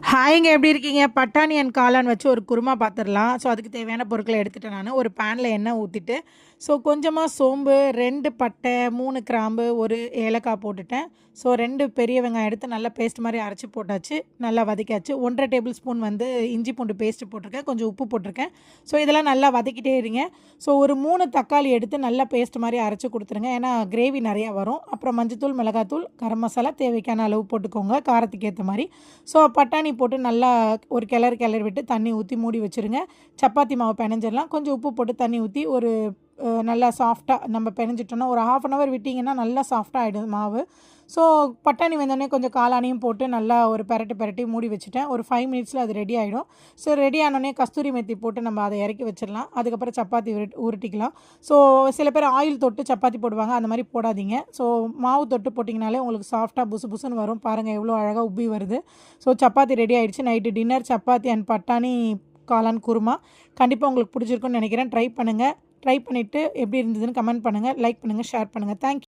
ஹாய்ங்க எப்படி இருக்கீங்க? பட்டாணி அண்ட் காளான் வச்சு ஒரு குருமா பார்த்துரலாம். ஸோ, அதுக்கு தேவையான பொருட்கள எடுத்துட்டேன் நானு. ஒரு பேன்ல எண்ணெய் ஊத்திட்டு, ஸோ கொஞ்சமா சோம்பு, 2 பட்டை, 3 கிராம்பு, 1 ஏலக்காய் போட்டுட்டேன். ஸோ 2 பெரிய வெங்காயம் எடுத்து நல்லா பேஸ்ட் மாரி அரைச்சு போட்டாச்சு. நல்லா வதக்கியாச்சு. 1 1/2 டேபிள் ஸ்பூன் வந்து இஞ்சி பூண்டு பேஸ்ட் போட்டிருக்கேன். கொஞ்சம் உப்பு போட்டிருக்கேன். ஸோ இதெல்லாம் நல்லா வதக்கிட்டே இருங்க. ஸோ ஒரு 3 தக்காளி எடுத்து நல்லா பேஸ்ட் மாரி அரைச்சு குடுத்துருங்க. ஏன்னா கிரேவி நெறையா வரும். அப்புறம் மஞ்சத்தூள், மிளகாத்தூள், கரம் மசாலா தேவைக்கான அளவு போட்டுக்கோங்க. காரத்துக்கு ஏத்த மாரி. ஸோ பட்டாணி போட்டு நல்லா ஒரு கிளறி விட்டு தண்ணி ஊற்றி மூடி வச்சுருங்க. சப்பாத்தி மாவு பெனஞ்சிடலாம். கொஞ்சம் உப்பு போட்டு தண்ணி ஊற்றி ஒரு நல்லா சாஃப்ட்டா நம்ம பெனஞ்சிட்டோம்னா ஒரு 1/2 அன் ஹவர் விட்டிங்கன்னா நல்லா சாஃப்ட்டா ஆகிடும் மாவு. ஸோ பட்டாணி வெந்தோடனே கொஞ்சம் காளானையும் போட்டு நல்லா ஒரு பெரட்டி மூடி வச்சுட்டேன். ஒரு 5 மினிட்ஸில் அது ரெடி ஆகிடும். ஸோ ரெடி ஆனோடனே கஸ்தூரி மெத்தி போட்டு நம்ம அதை இறக்கி வச்சிடலாம். அதுக்கப்புறம் சப்பாத்தி உருட்டிக்கலாம். ஸோ சில பேர் ஆயில் தொட்டு சப்பாத்தி போடுவாங்க. அந்த மாதிரி போடாதீங்க. ஸோ மாவு தொட்டு போட்டிங்கனாலே உங்களுக்கு சாஃப்ட்டாக புசு புசுன்னு வரும். பாருங்கள் எவ்வளோ அழகாக உப்பி வருது. ஸோ சப்பாத்தி ரெடி ஆகிடுச்சு. நைட்டு டின்னர் சப்பாத்தி அண்ட் பட்டாணி காளான் குருமா. கண்டிப்பாக உங்களுக்கு பிடிச்சிருக்குன்னு நினைக்கிறேன். ட்ரை பண்ணுங்கள். ட்ரை பண்ணிவிட்டு எப்படி இருந்ததுன்னு கமெண்ட் பண்ணுங்கள். லைக் பண்ணுங்கள். ஷேர் பண்ணுங்கள். தேங்க்யூ.